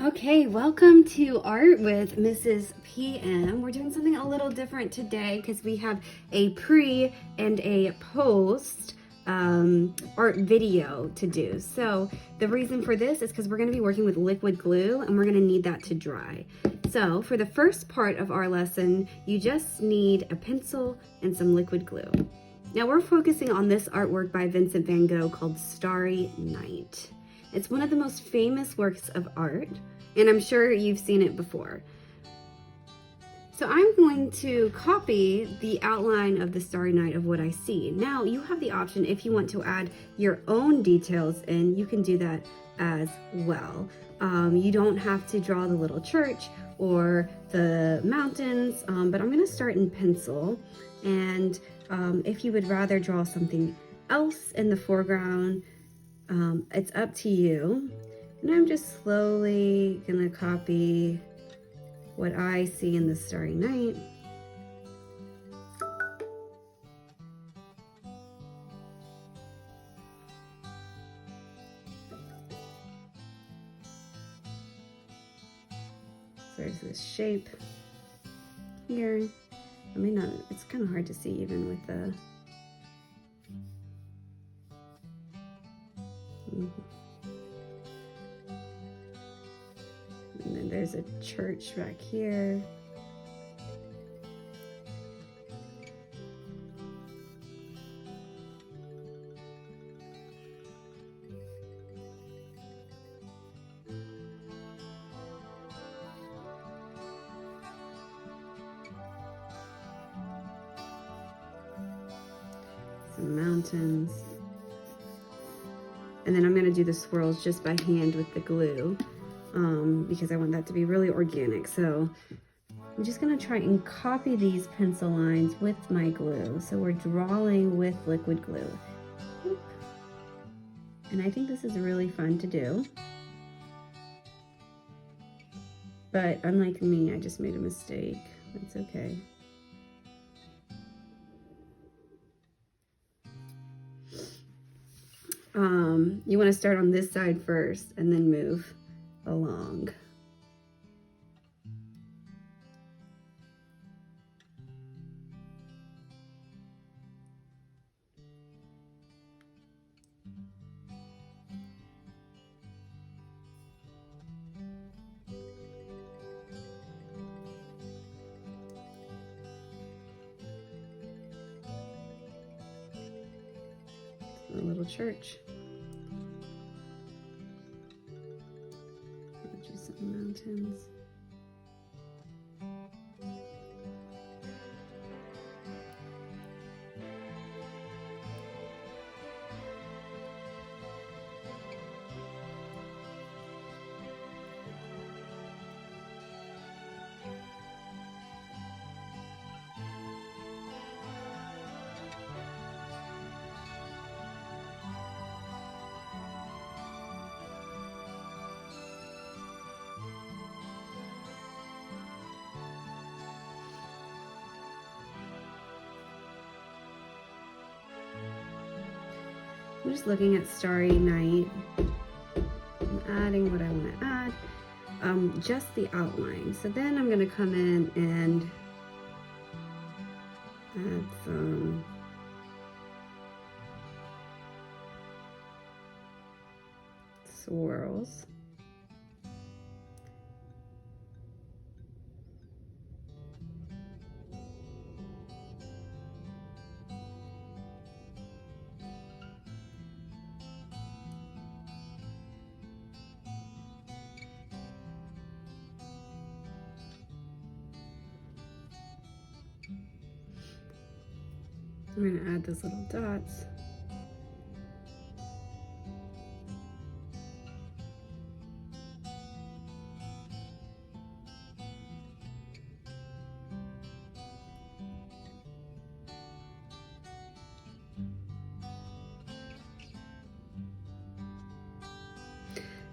Okay, welcome to Art with Mrs. PM. We're doing something a little different today because we have a pre and a post art video to do. So the reason for this is because we're going to be working with liquid glue and we're going to need that to dry. So for the first part of our lesson, you just need a pencil and some liquid glue. Now we're focusing on this artwork by Vincent van Gogh called Starry Night. It's one of the most famous works of art, and I'm sure you've seen it before. So I'm going to copy the outline of the Starry Night of what I see. Now you have the option, if you want to add your own details in, you can do that as well. You don't have to draw the little church or the mountains, but I'm gonna start in pencil. And if you would rather draw something else in the foreground, it's up to you. And I'm just slowly gonna copy what I see in the Starry Night. So there's this shape here. I mean, it's kind of hard to see even with the And then there's a church back here. Some mountains. And then I'm going to do the swirls just by hand with the glue because I want that to be really organic. So I'm just going to try and copy these pencil lines with my glue. So we're drawing with liquid glue. And I think this is really fun to do. But unlike me, I just made a mistake. That's okay. You want to start on this side first and then move along. A little church. Just some mountains. I'm just looking at Starry Night. I'm adding what I want to add, just the outline. So then I'm going to come in and add some swirls. I'm going to add those little dots.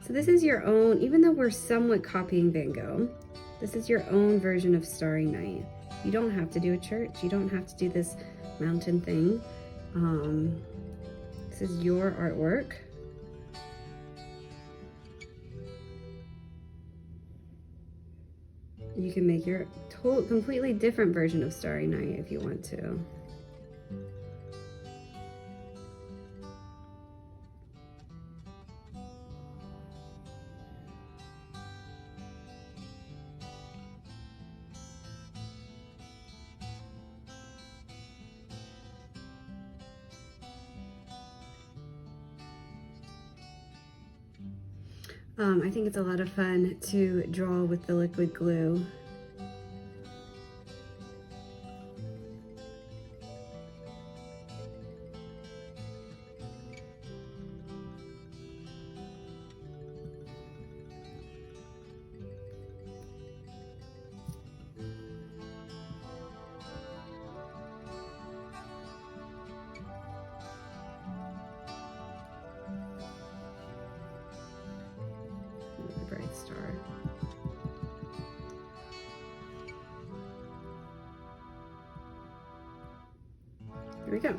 So this is your own, even though we're somewhat copying Van Gogh, this is your own version of Starry Night. You don't have to do a church. You don't have to do this mountain thing. This is your artwork. You can make your completely different version of Starry Night if you want to. I think it's a lot of fun to draw with the liquid glue. Bright star. There we go.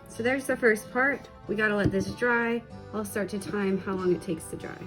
So there's the first part. We gotta let this dry. I'll start to time how long it takes to dry.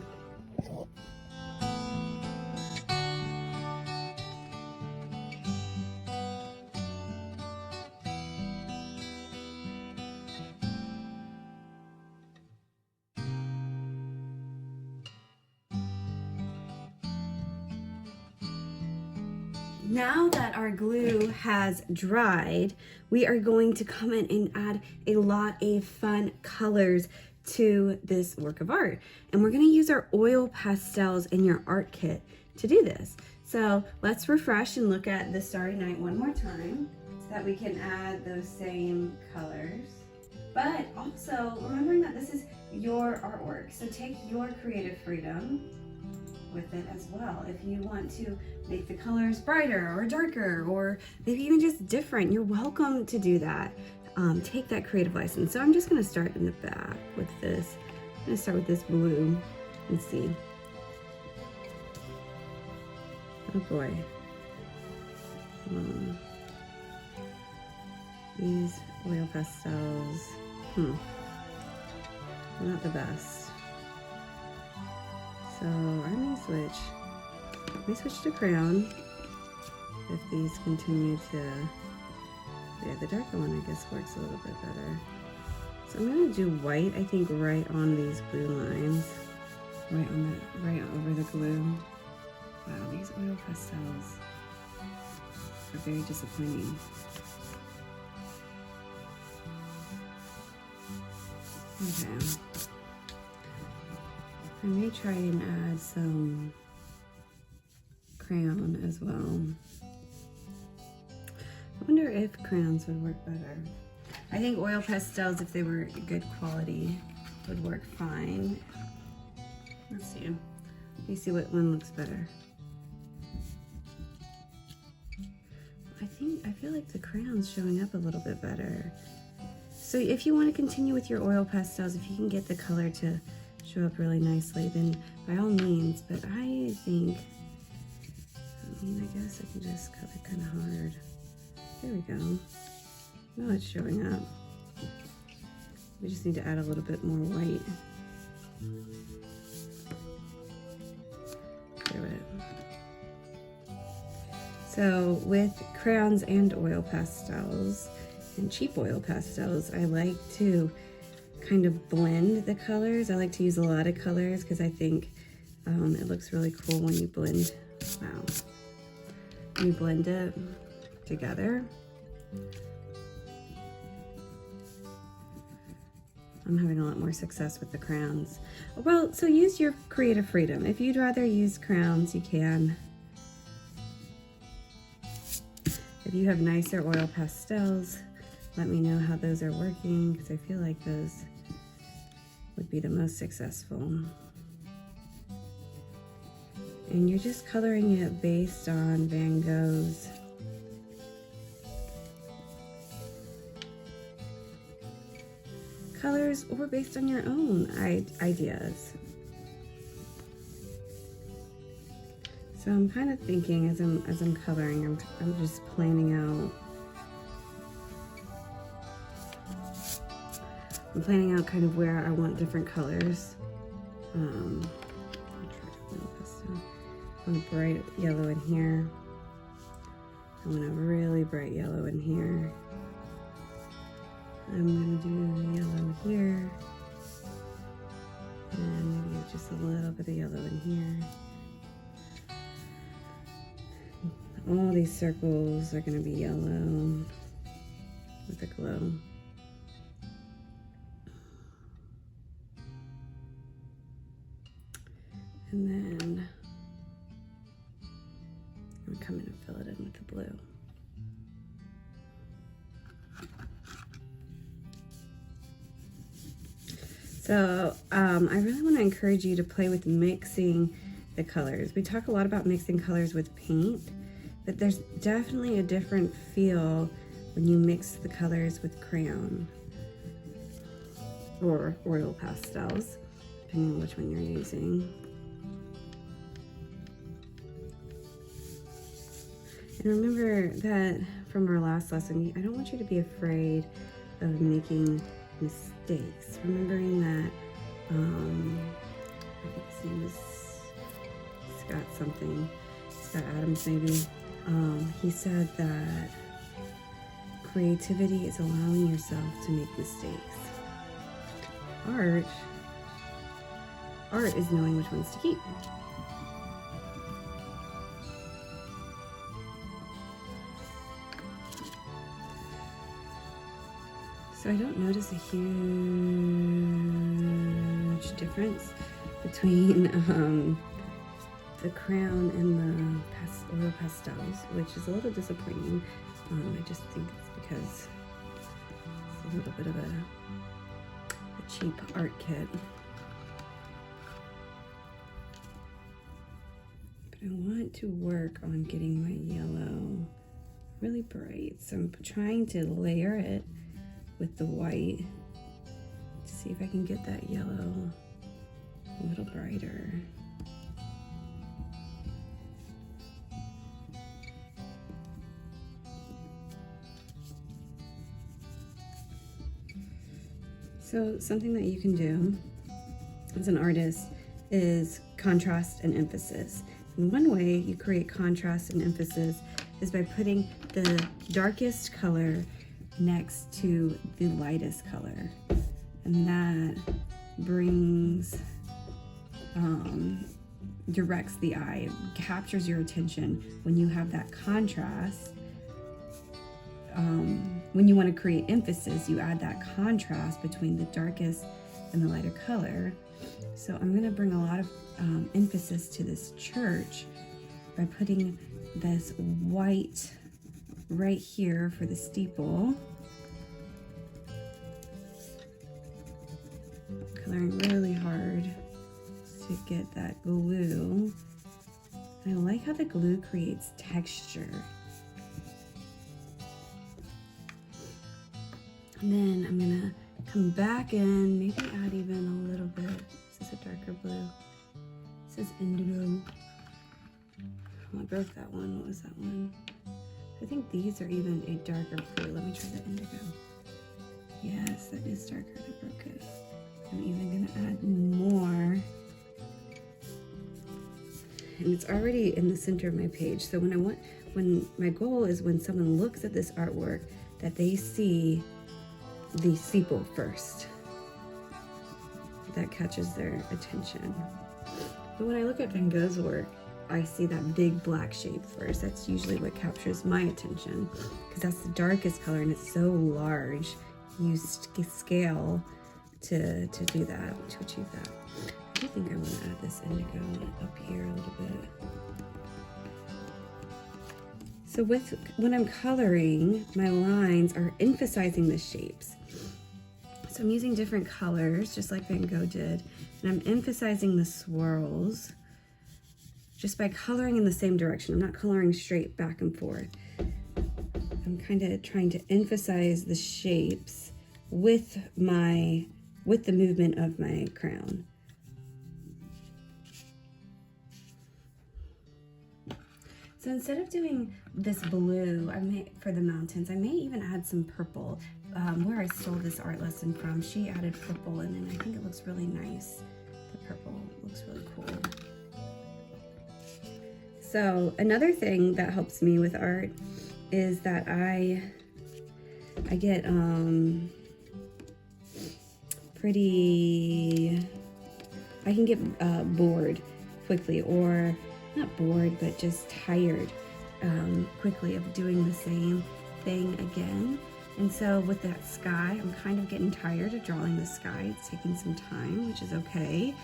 Now that our glue has dried, we are going to come in and add a lot of fun colors to this work of art. And we're gonna use our oil pastels in your art kit to do this. So let's refresh and look at the Starry Night one more time so that we can add those same colors. But also remembering that this is your artwork, so take your creative freedom with it as well. If you want to make the colors brighter or darker or maybe even just different, you're welcome to do that. Take that creative license. So I'm just gonna start in the back with this. I'm gonna start with this blue and see. Oh boy. These oil pastels, they're not the best. So I may switch to crayon if these continue to, yeah, the darker one I guess works a little bit better. So I'm gonna do white, I think, right on these blue lines, right over the glue. Wow, these oil pastels are very disappointing. Okay. I may try and add some crayon as well. I wonder if crayons would work better. I think oil pastels, if they were good quality, would work fine. Let's see. Let me see what one looks better. I feel like the crayon's showing up a little bit better. So if you want to continue with your oil pastels, if you can get the color to show up really nicely, then by all means, but I think, I guess I can just color kind of hard. There we go. Now it's showing up. We just need to add a little bit more white. Do it. So with crayons and oil pastels, and cheap oil pastels, I like to kind of blend the colors. I like to use a lot of colors because I think it looks really cool when you blend, when you blend it together. I'm having a lot more success with the crayons. Well, so use your creative freedom. If you'd rather use crayons, you can. If you have nicer oil pastels, let me know how those are working, because I feel like those would be the most successful. And you're just coloring it based on Van Gogh's colors or based on your own ideas. So I'm kind of thinking as I'm coloring, I'm just planning out. I'm planning out kind of where I want different colors. I'll try to oil pastel. I want a bright yellow in here. I want a really bright yellow in here. I'm gonna do yellow here. And maybe just a little bit of yellow in here. All these circles are gonna be yellow with a glow. And then I'm gonna come in and fill it in with the blue. So I really want to encourage you to play with mixing the colors. We talk a lot about mixing colors with paint, but there's definitely a different feel when you mix the colors with crayon or oil pastels, depending on which one you're using. And remember that from our last lesson, I don't want you to be afraid of making mistakes. Remembering that, I think his name is Scott something, Scott Adams maybe, he said that creativity is allowing yourself to make mistakes. Art is knowing which ones to keep. So I don't notice a huge difference between the crayon and the oil pastels, which is a little disappointing. I just think it's because it's a little bit of a cheap art kit. But I want to work on getting my yellow really bright. So I'm trying to layer it with the white to see if I can get that yellow a little brighter. So something that you can do as an artist is contrast and emphasis. And one way you create contrast and emphasis is by putting the darkest color next to the lightest color, and that brings directs the eye, captures your attention. When you have that contrast, when you want to create emphasis, you add that contrast between the darkest and the lighter color. So I'm going to bring a lot of emphasis to this church by putting this white right here for the steeple, coloring really hard to get that glue. And I like how the glue creates texture. And then I'm gonna come back in, maybe add even a little bit. Is this a darker blue? This is indigo. Oh, I broke that one. What was that one? I think these are even a darker blue. Let me try the indigo. Yes, that is darker. I broke it. I'm even gonna add more. And it's already in the center of my page. So when my goal is when someone looks at this artwork, that they see the steeple first. That catches their attention. But when I look at Van Gogh's work, I see that big black shape first. That's usually what captures my attention, because that's the darkest color and it's so large. You scale to do that, to achieve that. I do think I want to add this indigo up here a little bit. So when I'm coloring, my lines are emphasizing the shapes. So I'm using different colors, just like Van Gogh did, and I'm emphasizing the swirls just by coloring in the same direction. I'm not coloring straight back and forth. I'm kind of trying to emphasize the shapes with the movement of my crown. So instead of doing this blue, for the mountains, I may even add some purple. Where I stole this art lesson from, she added purple, and then I think it looks really nice. The purple looks really cool. So another thing that helps me with art is that I get I can get bored quickly, or not bored, but just tired quickly of doing the same thing again. And so with that sky, I'm kind of getting tired of drawing the sky. It's taking some time, which is okay.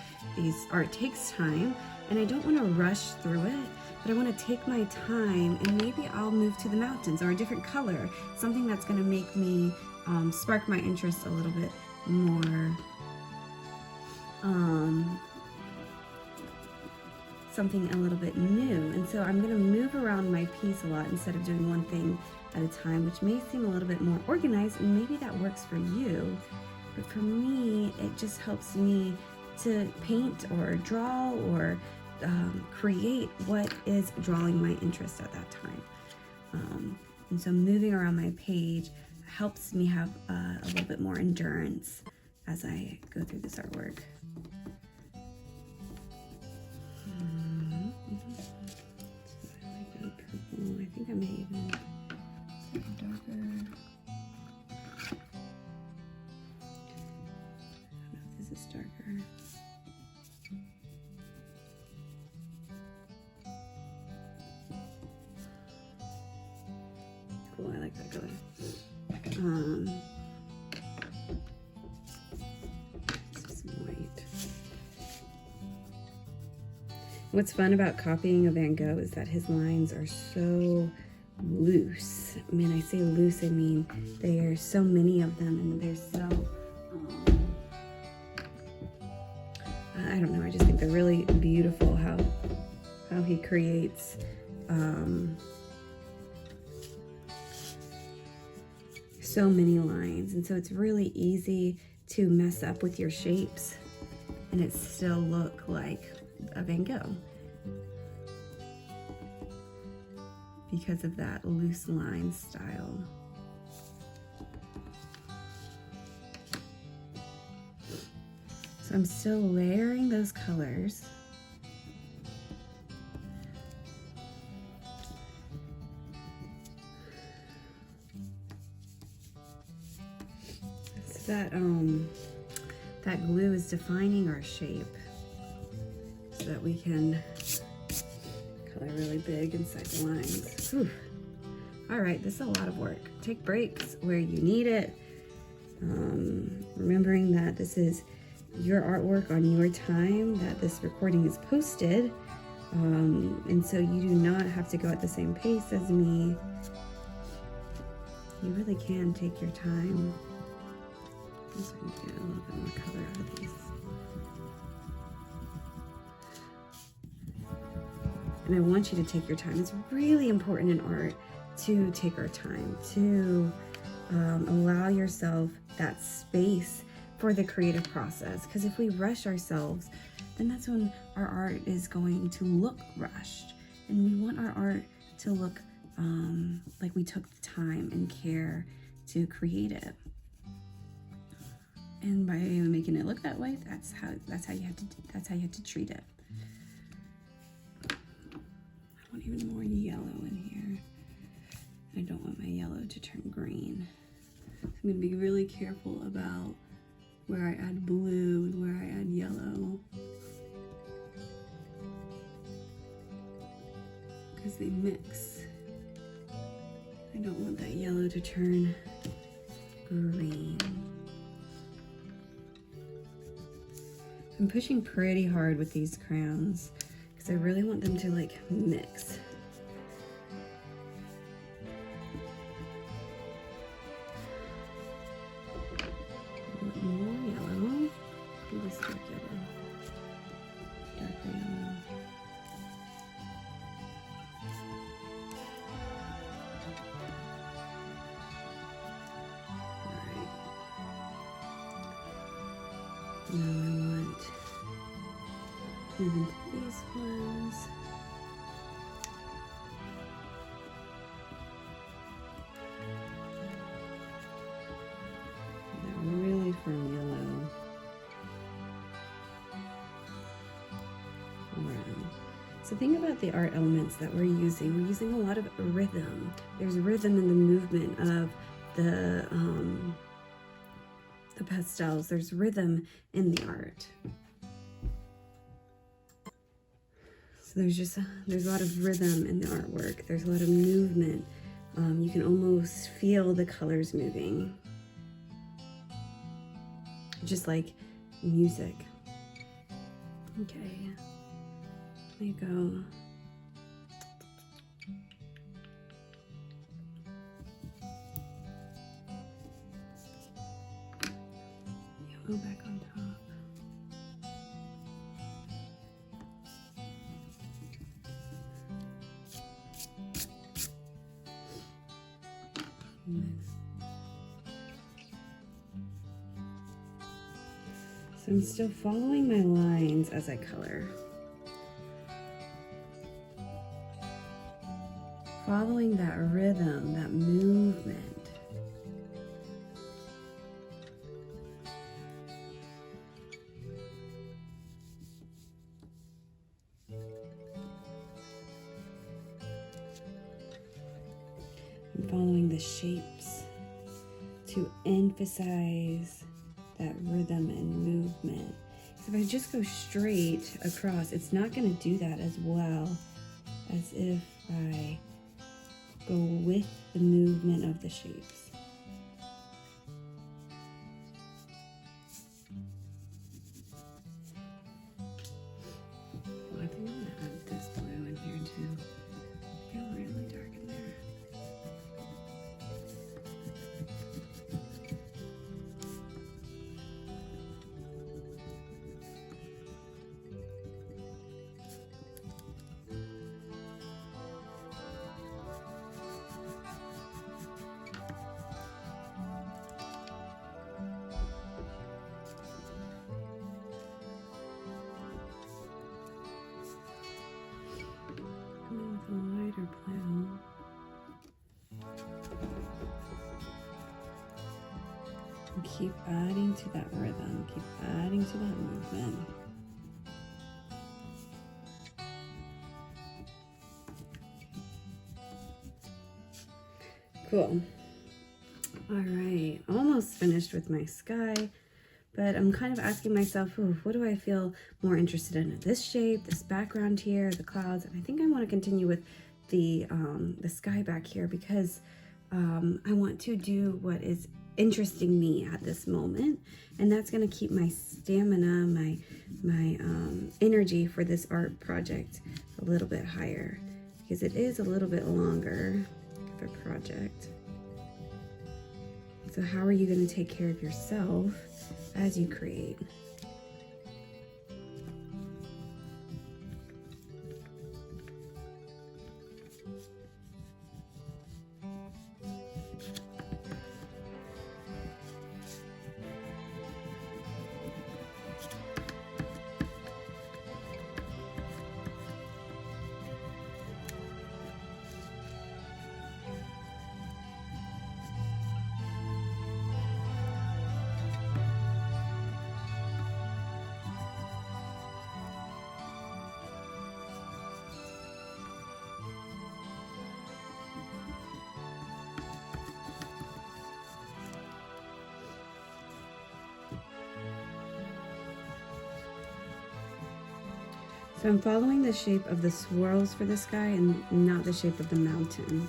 Art takes time, and I don't want to rush through it, but I want to take my time, and maybe I'll move to the mountains or a different color, something that's going to make me spark my interest a little bit more. Something a little bit new. And so I'm going to move around my piece a lot instead of doing one thing at a time, which may seem a little bit more organized, and maybe that works for you. But for me, it just helps me to paint or draw or create what is drawing my interest at that time. And so moving around my page helps me have a little bit more endurance as I go through this artwork. I think I may even darker. I don't know if this is darker. Cool, I like that color. Just some white. What's fun about copying a Van Gogh is that his lines are so loose. I mean, I say loose, I mean there are so many of them, and they're so, I don't know, I just think they're really beautiful how he creates so many lines. And so it's really easy to mess up with your shapes and it still look like a Van Gogh because of that loose line style. So I'm still layering those colors. So that glue is defining our shape so that we can color really big inside the lines. Whew. All right, this is a lot of work. Take breaks where you need it. Remembering that this is your artwork on your time, that this recording is posted. And so you do not have to go at the same pace as me. You really can take your time. I'm just going to get a little bit more color out of these. And I want you to take your time. It's really important in art to take our time, to allow yourself that space for the creative process. Because if we rush ourselves, then that's when our art is going to look rushed. And we want our art to look like we took the time and care to create it. And by making it look that way, that's how you have to treat it. I want even more yellow in here. I don't want my yellow to turn green. So I'm going to be really careful about where I add blue and where I add yellow, because they mix. I don't want that yellow to turn green. I'm pushing pretty hard with these crayons because I really want them to like mix. More yellow. Do this dark yellow. Darker yellow. Alright. Now I want to move into these ones. Really firm yellow around. So think about the art elements that we're using a lot of rhythm. There's rhythm in the movement of the pastels. There's rhythm in the art. So there's a lot of rhythm in the artwork. There's a lot of movement. You can almost feel the colors moving, just like music. Okay, there you go. Yellow back on top. So I'm still following my lines as I color. Following that rhythm, that movement. I'm following the shapes to emphasize that rhythm and movement. So if I just go straight across, it's not going to do that as well as if I go with the movement of the shapes. Well, I think I'm going to add this blue in here too. I feel really dark in there. With a lighter blue. And keep adding to that rhythm, keep adding to that movement. Cool. All right, almost finished with my sky. But I'm kind of asking myself, what do I feel more interested in? This shape, this background here, the clouds. And I think I want to continue with the sky back here because I want to do what is interesting me at this moment. And that's going to keep my stamina, my energy for this art project a little bit higher because it is a little bit longer of a project. So how are you going to take care of yourself as you create? So I'm following the shape of the swirls for the sky and not the shape of the mountain.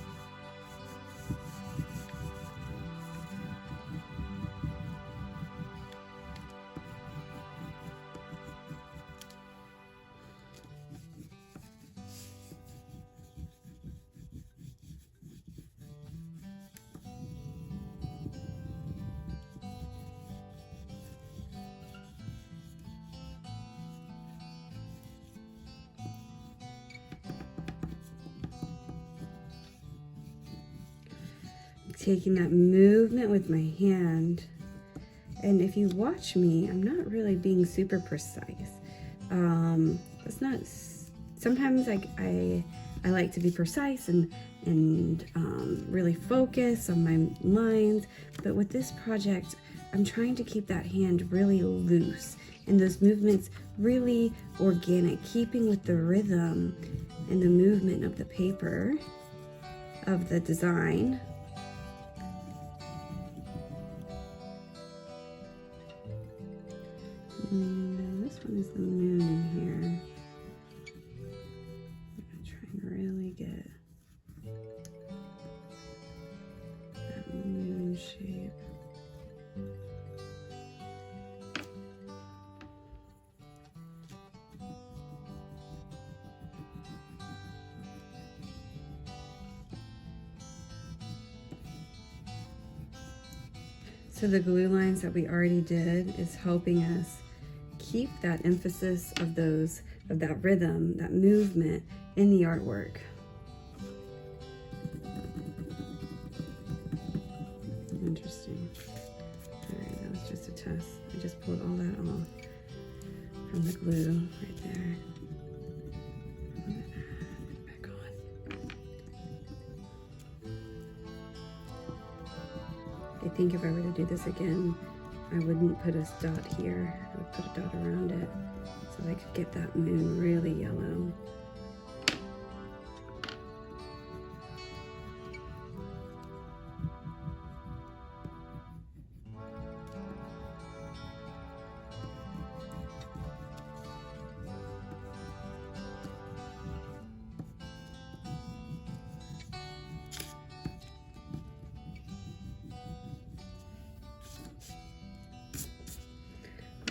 Taking that movement with my hand, and if you watch me, I'm not really being super precise. It's not. Sometimes I like to be precise and really focus on my lines, but with this project, I'm trying to keep that hand really loose and those movements really organic, keeping with the rhythm and the movement of the paper, of the design. And this one is the moon in here. I'm gonna try and really get that moon shape. So the glue lines that we already did is helping us keep that emphasis of that rhythm, that movement in the artwork. Interesting. All right, that was just a test. I just pulled all that off from the glue right there. Back on. I think if I were to do this again, I wouldn't put a dot here. I would put a dot around it so I could get that moon really yellow.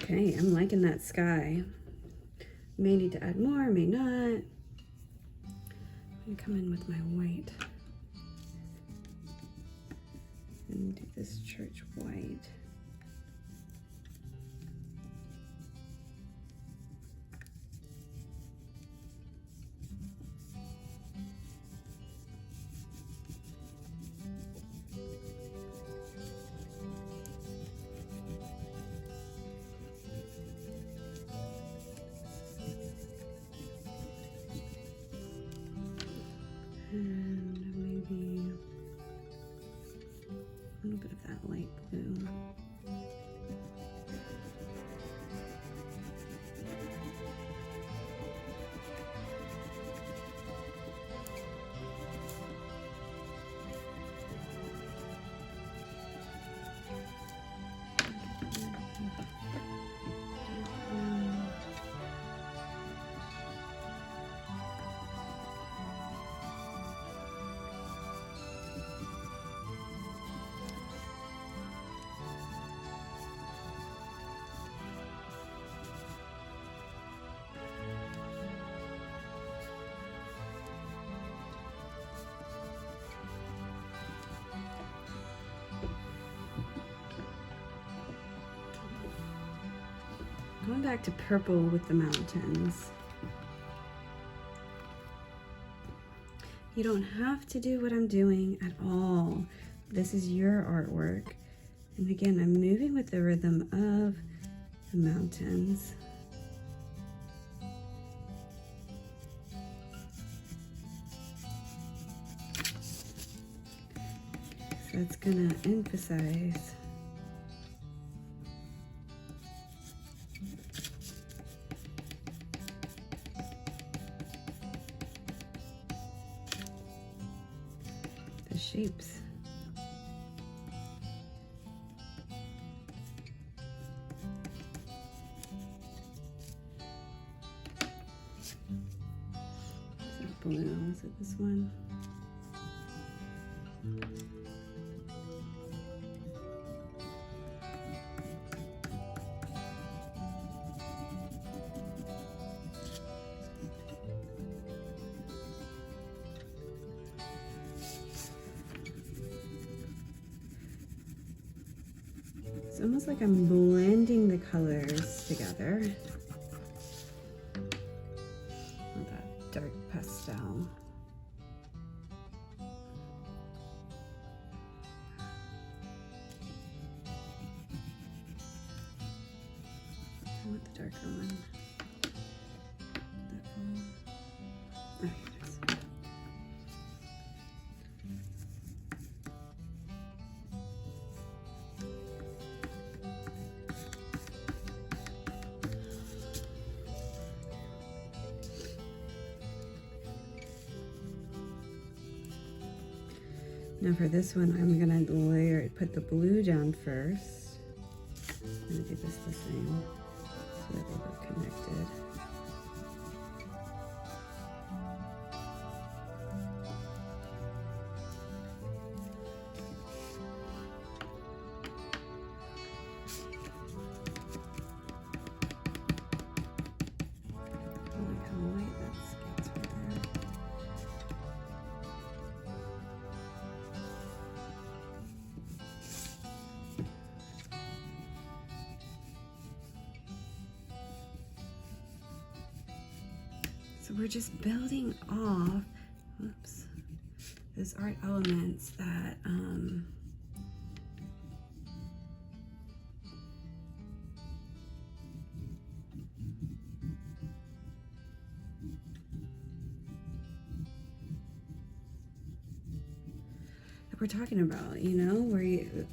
Okay, I'm liking that sky. May need to add more, may not. I'm gonna come in with my white and do this church white. And maybe a little bit of that light blue. Going back to purple with the mountains. You don't have to do what I'm doing at all. This is your artwork. And again, I'm moving with the rhythm of the mountains. So it's gonna emphasize the shapes. Is that blue? Is it this one? It's almost like I'm blending the colors together with that dark pastel. I want the darker one. That one. Oh, here it is. Now for this one, I'm gonna put the blue down first. I'm gonna do this the same so that they look connected. So we're just building off, oops, those art elements that we're talking about, you know,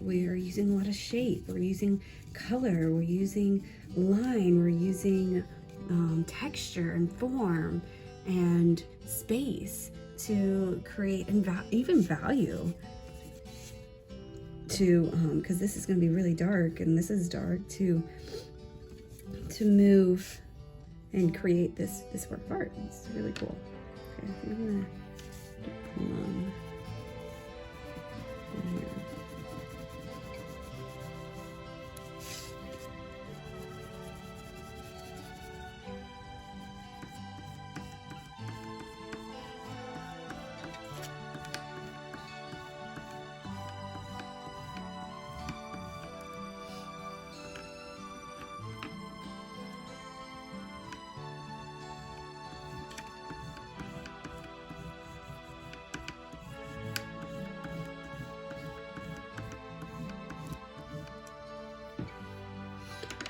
we are using a lot of shape, we're using color, we're using line, we're using texture and form and space to create and even value to because this is going to be really dark and this is dark, to move and create this work of art. It's really cool. Okay, I think I'm gonna do plum in here.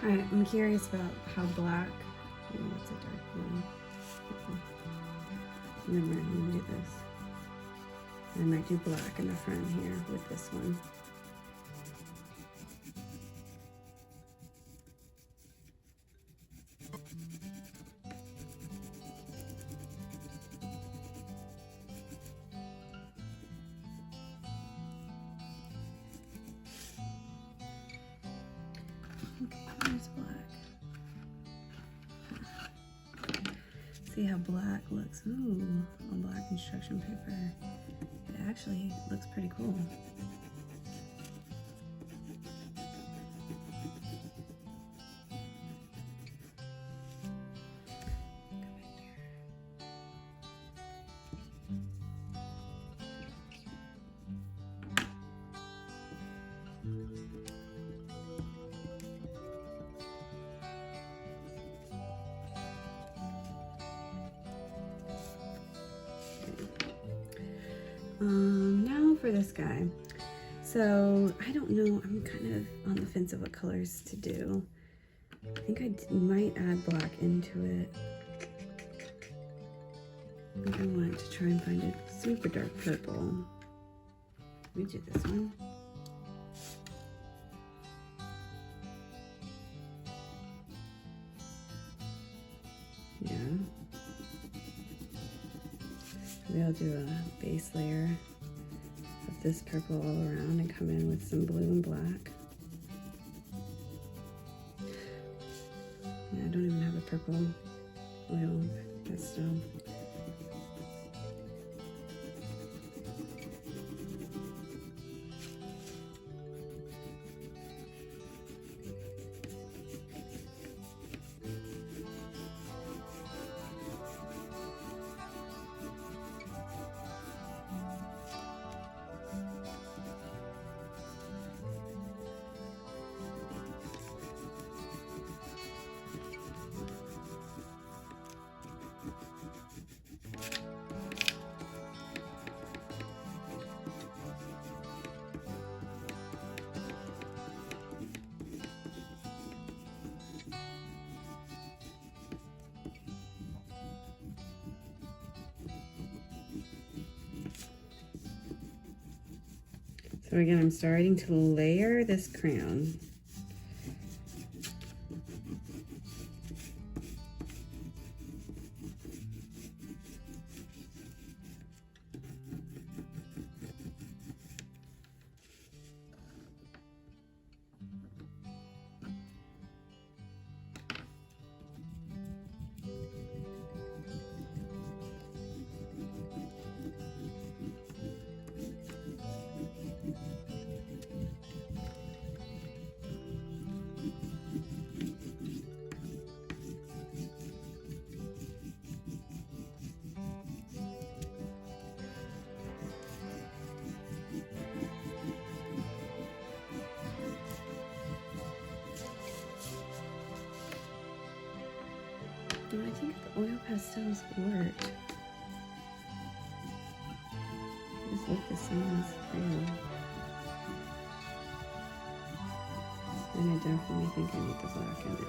All right, I'm curious about how black, oh, that's a dark one. Never mind, I'm gonna do this. I might do black in the front here with this one. Okay, here's black. See how black looks. Ooh, on black construction paper. It actually looks pretty cool. Now for this guy. So I don't know, I'm kind of on the fence of what colors to do. I think I might add black into it. I think I want to try and find a super dark purple. Let me do this one. Yeah. Maybe I'll do a base layer of this purple all around and come in with some blue and black. Yeah, I don't even have a purple oil pastel. So again, I'm starting to layer this crayon. I think the oil pastels work. These look the same as crayon. And I definitely think I need the black in it.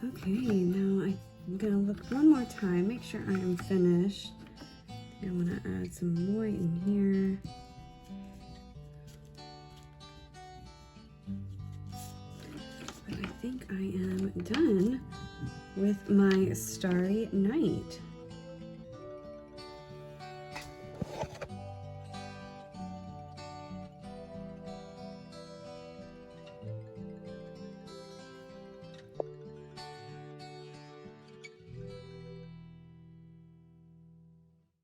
Okay, now I'm gonna look one more time, make sure I am finished. I wanna add some more in here. But I think I am done with my Starry Night.